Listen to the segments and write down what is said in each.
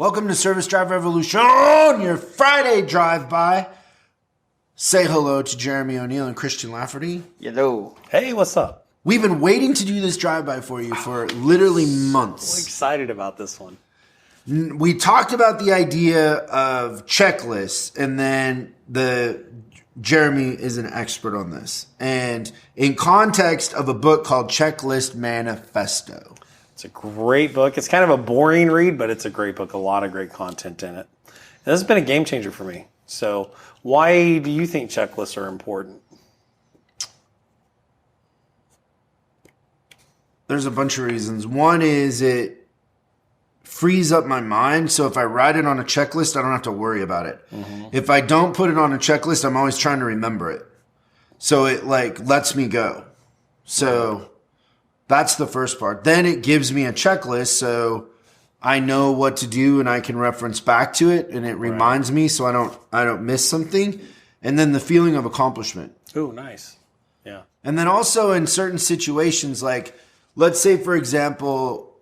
Welcome to Service Drive Revolution, your Friday drive-by. Say hello to Jeremy O'Neill and Christian Lafferty. Hello. Hey, what's up? We've been waiting to do this drive-by for you for literally months. So excited about this one. We talked about the idea of checklists, and then Jeremy is an expert on this. And in context of a book called Checklist Manifesto. It's a great book. It's kind of a boring read, but it's a great book. A lot of great content in it. And this has been a game changer for me. So why do you think checklists are important? There's a bunch of reasons. One is it frees up my mind. So if I write it on a checklist, I don't have to worry about it. Mm-hmm. If I don't put it on a checklist, I'm always trying to remember it. So it lets me go. So that's the first part. Then it gives me a checklist so I know what to do and I can reference back to it and it reminds me so I don't miss something. And then the feeling of accomplishment. Oh, nice. Yeah. And then also in certain situations, like let's say, for example,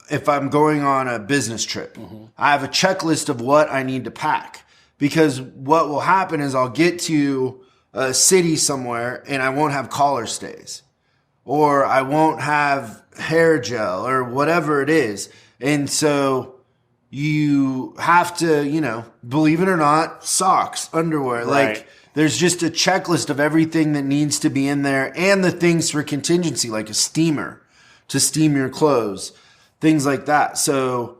if I'm going on a business trip, I have a checklist of what I need to pack. Because what will happen is I'll get to a city somewhere and I won't have collar stays. Or I won't have hair gel or whatever it is. And so you have to, believe it or not, socks, underwear. Right. Like there's just a checklist of everything that needs to be in there and the things for contingency, like a steamer to steam your clothes, things like that. So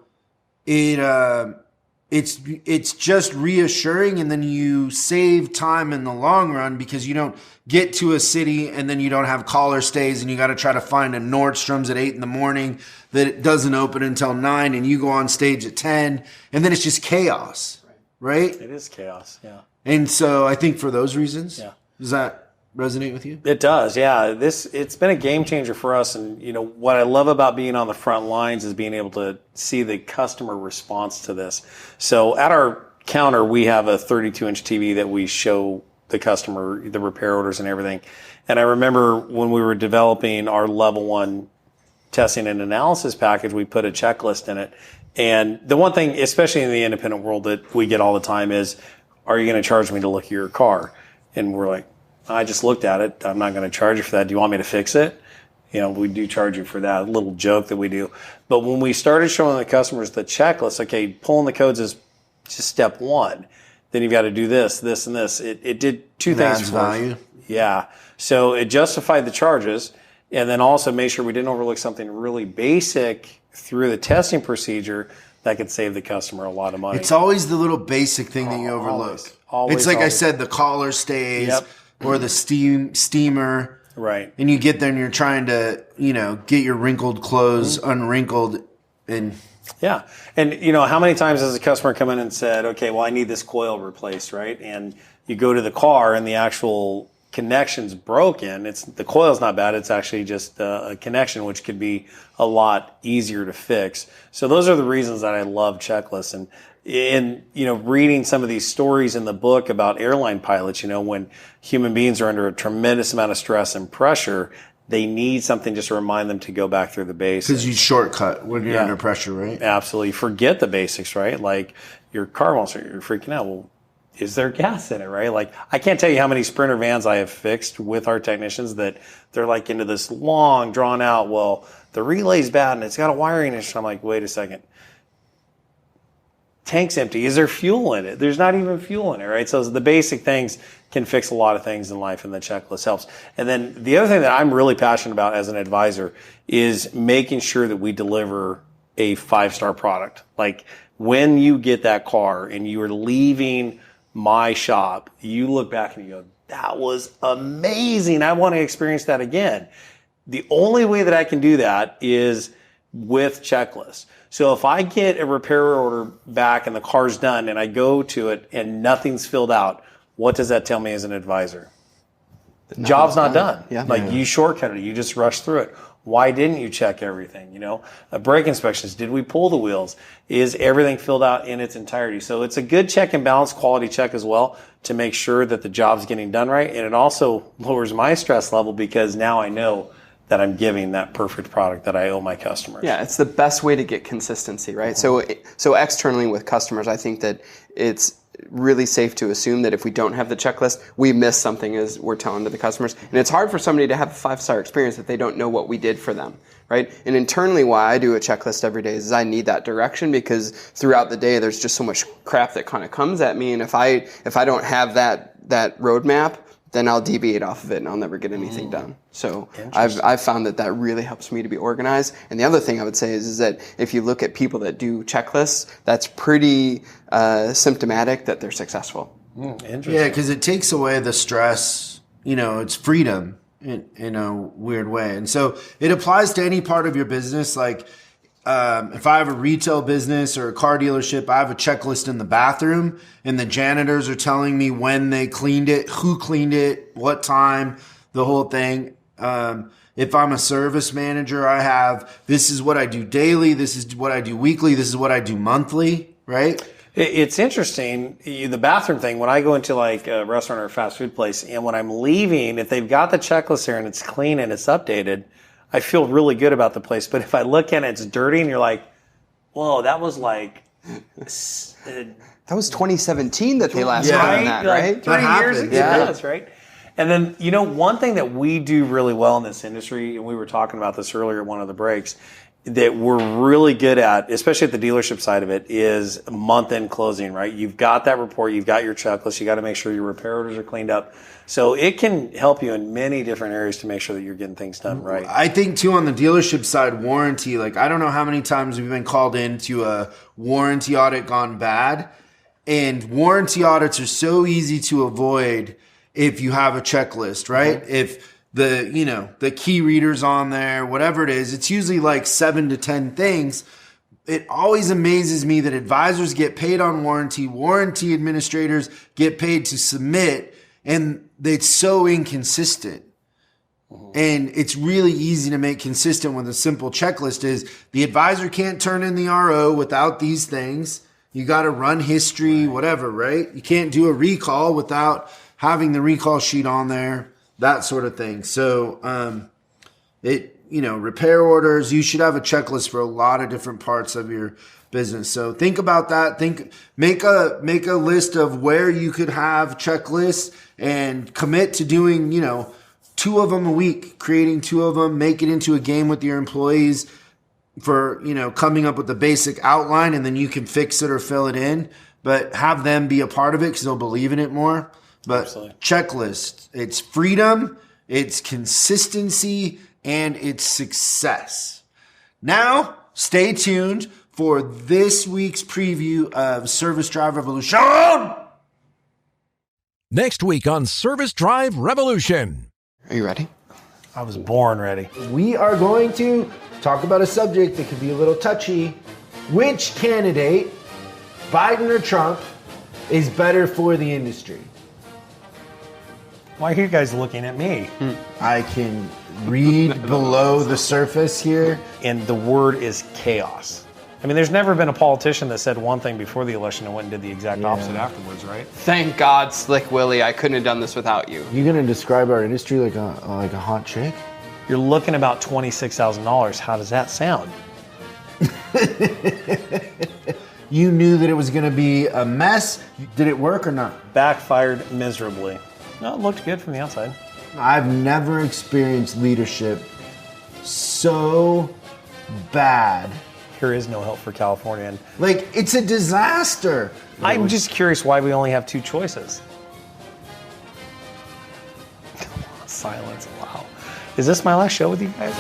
it's just reassuring, and then you save time in the long run because you don't get to a city and then you don't have collar stays and you got to try to find a Nordstrom's at 8 a.m. that it doesn't open until 9 and you go on stage at 10 and then it's just chaos, right? It is chaos, yeah. And so I think for those reasons, yeah. Does that resonate with you? It does, yeah. It's been a game changer for us, and what I love about being on the front lines is being able to see the customer response to this. So at our counter, we have a 32-inch TV that we show the customer the repair orders and everything. And I remember when we were developing our level 1 testing and analysis package, we put a checklist in it. And the one thing, especially in the independent world, that we get all the time is, are you going to charge me to look at your car? And we're like, I just looked at it. I'm not going to charge you for that. Do you want me to fix it? We do charge you for that, a little joke that we do. But when we started showing the customers the checklist, okay, pulling the codes is just step 1. Then you've got to do this, this, and this. It did two things Adds for us. value. Yeah. So it justified the charges, and then also made sure we didn't overlook something really basic through the testing procedure that could save the customer a lot of money. It's always the little basic thing that you overlook. Always, it's like always. I said, the collar stays. Yep. Or the steamer. Right. And you get there and you're trying to, get your wrinkled clothes unwrinkled. And yeah. And, how many times has a customer come in and said, okay, well, I need this coil replaced, right? And you go to the car and the actual connection's broken. The coil's not bad. It's actually just a connection, which could be a lot easier to fix. So those are the reasons that I love checklists. And reading some of these stories in the book about airline pilots, when human beings are under a tremendous amount of stress and pressure, they need something just to remind them to go back through the basics. Because you shortcut when you're under pressure, right? Absolutely. Forget the basics, right? Like your car won't start, you're freaking out. Well, is there gas in it, right? Like I can't tell you how many Sprinter vans I have fixed with our technicians that they're like into this long, drawn out, well, the relay's bad and it's got a wiring issue. I'm like, wait a second. Tank's empty. Is there fuel in it? There's not even fuel in it, right? So the basic things can fix a lot of things in life, and the checklist helps. And then the other thing that I'm really passionate about as an advisor is making sure that we deliver a 5-star product. Like when you get that car and you are leaving my shop, you look back and you go, that was amazing. I want to experience that again. The only way that I can do that is with checklists. So if I get a repair order back and the car's done and I go to it and nothing's filled out, what does that tell me as an advisor? The job's not done. Yeah. You shortcutted it. You just rushed through it. Why didn't you check everything? Brake inspections. Did we pull the wheels? Is everything filled out in its entirety? So it's a good check and balance quality check as well to make sure that the job's getting done right. And it also lowers my stress level because now I know that I'm giving that perfect product that I owe my customers. Yeah, it's the best way to get consistency, right? So externally with customers, I think that it's really safe to assume that if we don't have the checklist, we miss something as we're telling to the customers. And it's hard for somebody to have a 5-star experience if they don't know what we did for them, right? And internally, why I do a checklist every day is I need that direction, because throughout the day, there's just so much crap that kind of comes at me. And if I don't have that roadmap, then I'll deviate off of it and I'll never get anything done. So I've found that really helps me to be organized. And the other thing I would say is that if you look at people that do checklists, that's pretty symptomatic that they're successful. Interesting. Yeah, because it takes away the stress. It's freedom in a weird way. And so it applies to any part of your business. Like if I have a retail business or a car dealership, I have a checklist in the bathroom, and the janitors are telling me when they cleaned it, who cleaned it, what time, the whole thing. If I'm a service manager, I have, this is what I do daily, this is what I do weekly, this is what I do monthly, right? It's interesting, the bathroom thing, when I go into like a restaurant or a fast food place, and when I'm leaving, if they've got the checklist there and it's clean and it's updated, I feel really good about the place. But if I look at it, it's dirty, and you're like, whoa, that was like... that was 2017 that they last done that, right? 3 years ago. Yeah. That's right. And then, one thing that we do really well in this industry, and we were talking about this earlier at one of the breaks, that we're really good at, especially at the dealership side of it, is month-end closing, right? You've got that report, you've got your checklist, you got to make sure your repair orders are cleaned up. So it can help you in many different areas to make sure that you're getting things done right. I think, too, on the dealership side, warranty, like I don't know how many times we've been called into a warranty audit gone bad. And warranty audits are so easy to avoid if you have a checklist, right? Mm-hmm. If the key reader's on there, whatever it is, it's usually like 7 to 10 things. It always amazes me that advisors get paid on warranty administrators get paid to submit, and it's so inconsistent. Mm-hmm. And it's really easy to make consistent with a simple checklist is the advisor can't turn in the RO without these things. You got to run history, whatever, right? You can't do a recall without having the recall sheet on there, that sort of thing. So, repair orders, you should have a checklist for a lot of different parts of your business. So think about that. Make a list of where you could have checklists and commit to doing, 2 of them a week, creating 2 of them, make it into a game with your employees for, coming up with the basic outline, and then you can fix it or fill it in, but have them be a part of it because they'll believe in it more. But absolutely. Checklist, it's freedom, it's consistency, and it's success. Now, stay tuned for this week's preview of Service Drive Revolution. Next week on Service Drive Revolution. Are you ready? I was born ready. We are going to talk about a subject that could be a little touchy. Which candidate, Biden or Trump, is better for the industry? Why are you guys looking at me? I can read below the surface here. And the word is chaos. I mean, there's never been a politician that said one thing before the election and went and did the exact opposite afterwards, right? Thank God, Slick Willie. I couldn't have done this without you. You gonna describe our industry like a hot chick? You're looking about $26,000. How does that sound? You knew that it was gonna be a mess. Did it work or not? Backfired miserably. No, it looked good from the outside. I've never experienced leadership so bad. There is no help for California. And like, it's a disaster. I'm just curious why we only have 2 choices. Silence, wow. Is this my last show with you guys?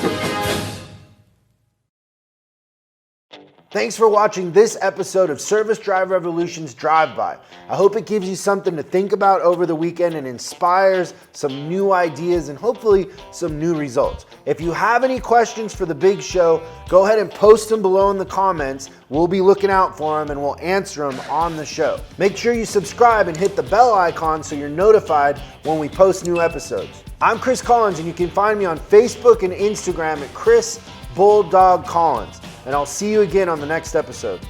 Thanks for watching this episode of Service Drive Revolution's Drive-By. I hope it gives you something to think about over the weekend and inspires some new ideas and hopefully some new results. If you have any questions for the big show, go ahead and post them below in the comments. We'll be looking out for them and we'll answer them on the show. Make sure you subscribe and hit the bell icon so you're notified when we post new episodes. I'm Chris Collins, and you can find me on Facebook and Instagram at Chris Bulldog Collins. And I'll see you again on the next episode.